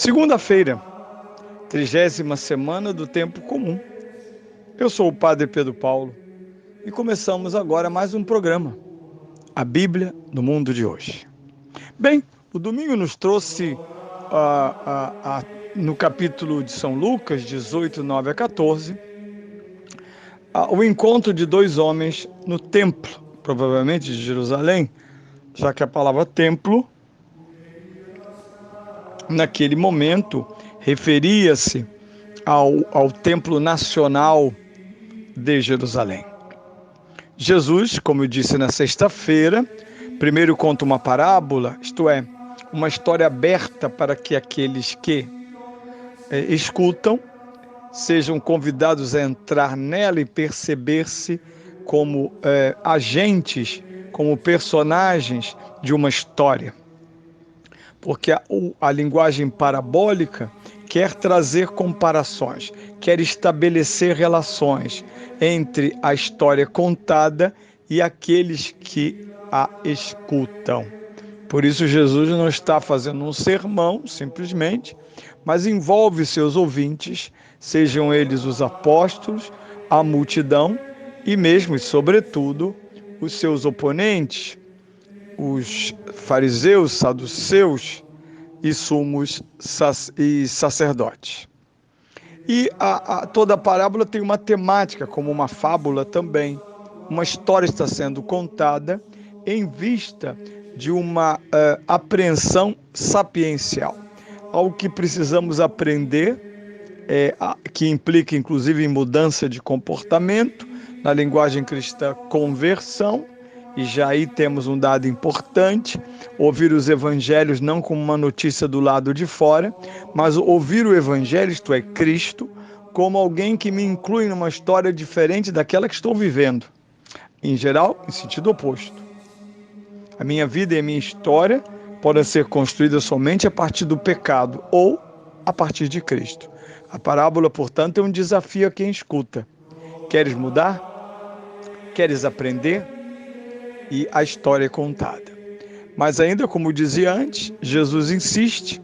Segunda-feira, 30ª semana do Tempo Comum. Eu sou o Padre Pedro Paulo e começamos agora mais um programa, a Bíblia no Mundo de Hoje. Bem, o domingo nos trouxe no capítulo de São Lucas, 18, 9 a 14, o encontro de dois homens no templo, provavelmente de Jerusalém, já que a palavra templo, naquele momento, referia-se ao templo nacional de Jerusalém. Jesus, como eu disse na sexta-feira, primeiro conta uma parábola, isto é, uma história aberta para que aqueles que escutam sejam convidados a entrar nela e perceber-se como agentes, como personagens de uma história. Porque a linguagem parabólica quer trazer comparações, quer estabelecer relações entre a história contada e aqueles que a escutam. Por isso, Jesus não está fazendo um sermão, simplesmente, mas envolve seus ouvintes, sejam eles os apóstolos, a multidão e mesmo e sobretudo os seus oponentes, os fariseus, saduceus e sumos e sacerdotes. E toda a parábola tem uma temática, como uma fábula também. Uma história está sendo contada em vista de uma apreensão sapiencial. Algo que precisamos aprender, que implica inclusive em mudança de comportamento, na linguagem cristã, conversão. E já aí temos um dado importante, ouvir os evangelhos não como uma notícia do lado de fora, mas ouvir o evangelho, isto é, Cristo, como alguém que me inclui numa história diferente daquela que estou vivendo. Em geral, em sentido oposto. A minha vida e a minha história podem ser construídas somente a partir do pecado ou a partir de Cristo. A parábola, portanto, é um desafio a quem escuta. Queres mudar? Queres aprender? E a história é contada. Mas ainda, como dizia antes, Jesus insiste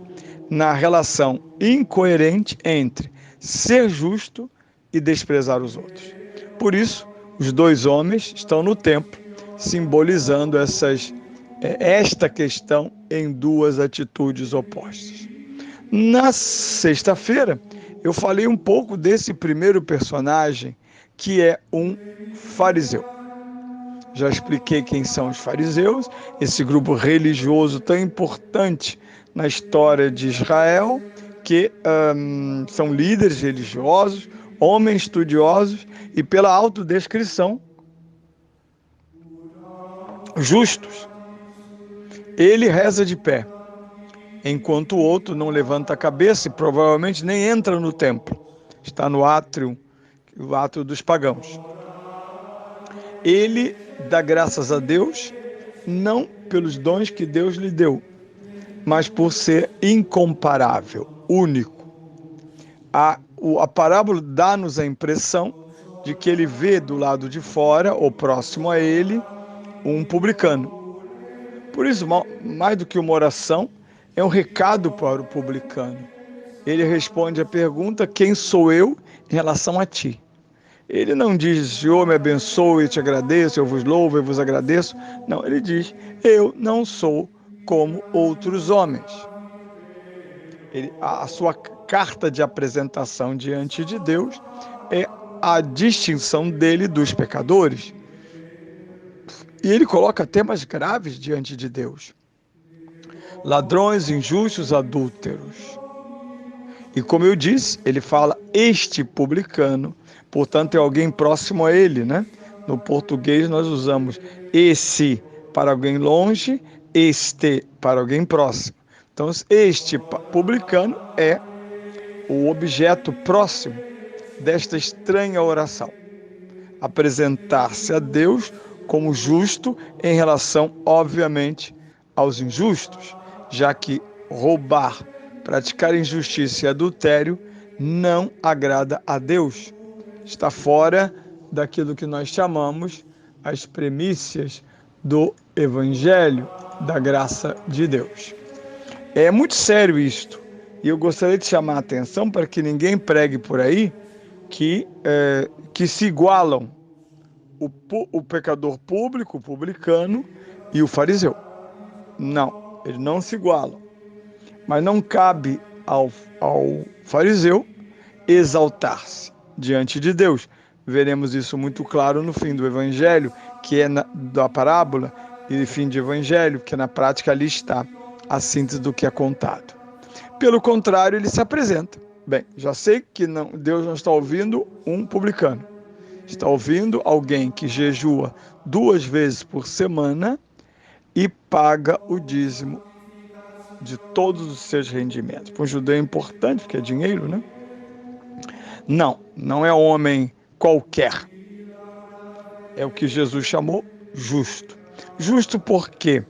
na relação incoerente entre ser justo e desprezar os outros. Por isso, os dois homens estão no templo, simbolizando esta questão em duas atitudes opostas. Na sexta-feira, eu falei um pouco desse primeiro personagem, que é um fariseu. Já expliquei quem são os fariseus, esse grupo religioso tão importante na história de Israel, que são líderes religiosos, homens estudiosos e, pela autodescrição, justos. Ele reza de pé, enquanto o outro não levanta a cabeça e provavelmente nem entra no templo. Está no átrio, o átrio dos pagãos. Ele dá graças a Deus, não pelos dons que Deus lhe deu, mas por ser incomparável, único. A parábola dá-nos a impressão de que ele vê do lado de fora, ou próximo a ele, um publicano. Por isso, mais do que uma oração, é um recado para o publicano. Ele responde a pergunta: quem sou eu em relação a ti? Ele não diz: Senhor, me abençoe, eu te agradeço, eu vos louvo, eu vos agradeço. Não, ele diz: eu não sou como outros homens. A sua carta de apresentação diante de Deus é a distinção dele dos pecadores. E ele coloca temas graves diante de Deus: ladrões, injustos, adúlteros. E como eu disse, ele fala este publicano, portanto é alguém próximo a ele, né? No português nós usamos esse para alguém longe, este para alguém próximo. Então este publicano é o objeto próximo desta estranha oração. Apresentar-se a Deus como justo em relação, obviamente, aos injustos, já que roubar, praticar injustiça e adultério não agrada a Deus. Está fora daquilo que nós chamamos as premissas do Evangelho, da graça de Deus. É muito sério isto. E eu gostaria de chamar a atenção para que ninguém pregue por aí que se igualam o pecador público, o publicano e o fariseu. Não, eles não se igualam. Mas não cabe ao fariseu exaltar-se diante de Deus. Veremos isso muito claro no fim do Evangelho, que é da parábola, e fim de Evangelho, que na prática ali está a síntese do que é contado. Pelo contrário, ele se apresenta. Bem, já sei que Deus não está ouvindo um publicano. Está ouvindo alguém que jejua 2 vezes por semana e paga o dízimo de todos os seus rendimentos. Para um judeu é importante, porque é dinheiro, né? Não é homem qualquer. É o que Jesus chamou justo. Justo por quê?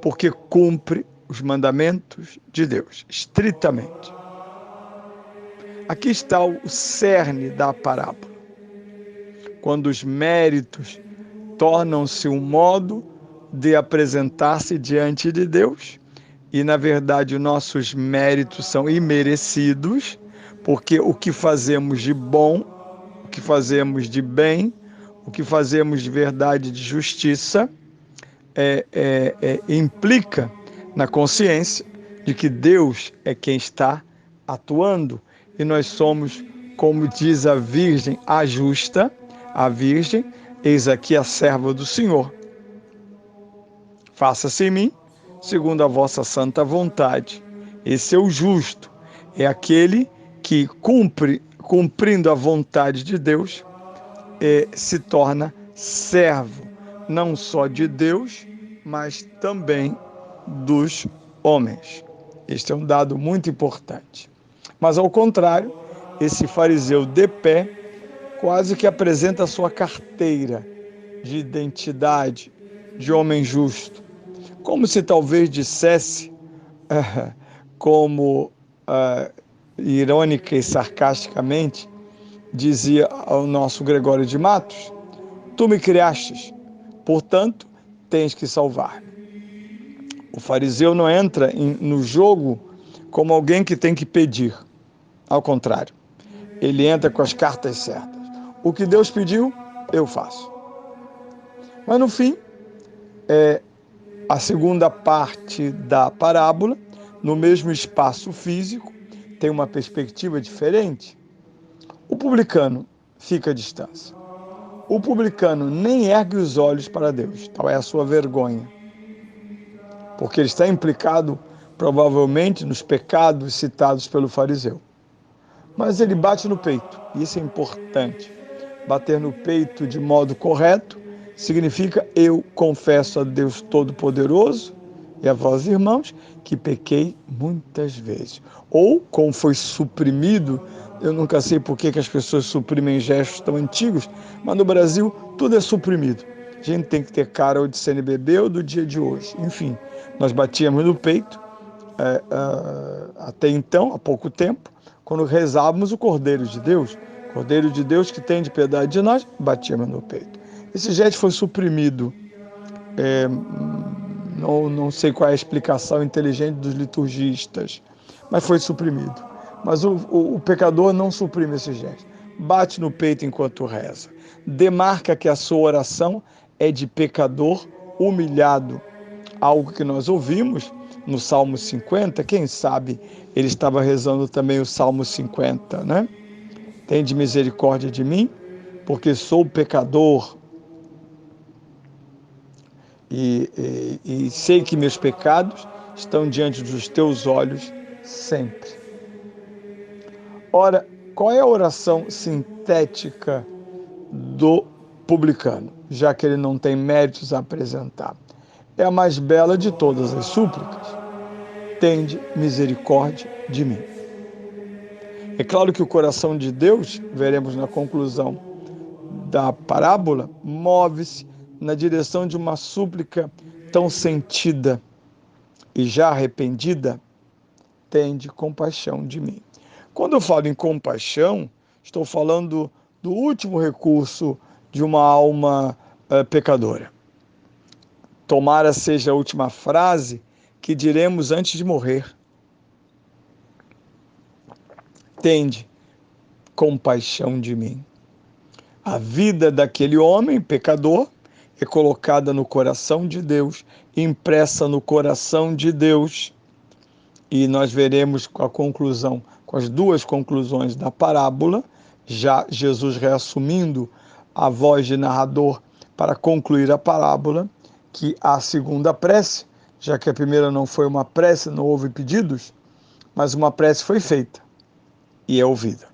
Porque cumpre os mandamentos de Deus, estritamente. Aqui está o cerne da parábola. Quando os méritos tornam-se um modo de apresentar-se diante de Deus, e na verdade nossos méritos são imerecidos, porque o que fazemos de bom, o que fazemos de bem, o que fazemos de verdade, de justiça, implica na consciência de que Deus é quem está atuando e nós somos, como diz a Virgem, a justa, a Virgem, eis aqui a serva do Senhor. Faça-se em mim, segundo a vossa santa vontade. Esse é o justo, é aquele que cumprindo a vontade de Deus, se torna servo, não só de Deus, mas também dos homens. Este é um dado muito importante. Mas, ao contrário, esse fariseu de pé quase que apresenta a sua carteira de identidade de homem justo, como se talvez dissesse, como irônica e sarcasticamente, dizia ao nosso Gregório de Matos: tu me criastes, portanto, tens que salvar-me. O fariseu não entra no jogo como alguém que tem que pedir. Ao contrário, ele entra com as cartas certas. O que Deus pediu, eu faço. Mas no fim, a segunda parte da parábola, no mesmo espaço físico, tem uma perspectiva diferente. O publicano fica à distância. O publicano nem ergue os olhos para Deus, tal é a sua vergonha, porque ele está implicado provavelmente nos pecados citados pelo fariseu. Mas ele bate no peito, e isso é importante. Bater no peito de modo correto significa: eu confesso a Deus Todo-Poderoso e a vós, irmãos, que pequei muitas vezes. Ou, como foi suprimido, eu nunca sei por que as pessoas suprimem gestos tão antigos, mas no Brasil tudo é suprimido. A gente tem que ter cara ou de CNBB ou do dia de hoje. Enfim, nós batíamos no peito, até então, há pouco tempo, quando rezávamos o Cordeiro de Deus que tem de piedade de nós, batíamos no peito. Esse gesto foi suprimido. Não sei qual é a explicação inteligente dos liturgistas, mas foi suprimido. Mas o pecador não suprime esse gesto. Bate no peito enquanto reza. Demarca que a sua oração é de pecador humilhado. Algo que nós ouvimos no Salmo 50, quem sabe ele estava rezando também o Salmo 50, né? Tende misericórdia de mim, porque sou pecador e sei que meus pecados estão diante dos teus olhos sempre. Ora, qual é a oração sintética do publicano, já que ele não tem méritos a apresentar? É a mais bela de todas as súplicas: tende misericórdia de mim. É claro que o coração de Deus, veremos na conclusão da parábola, move-se na direção de uma súplica tão sentida e já arrependida: tende compaixão de mim. Quando eu falo em compaixão, estou falando do último recurso de uma alma pecadora. Tomara seja a última frase que diremos antes de morrer. tende compaixão de mim. A vida daquele homem pecador é colocada no coração de Deus, impressa no coração de Deus. E nós veremos com a conclusão, com as duas conclusões da parábola, já Jesus reassumindo a voz de narrador para concluir a parábola, que a segunda prece, já que a primeira não foi uma prece, não houve pedidos, mas uma prece foi feita e é ouvida.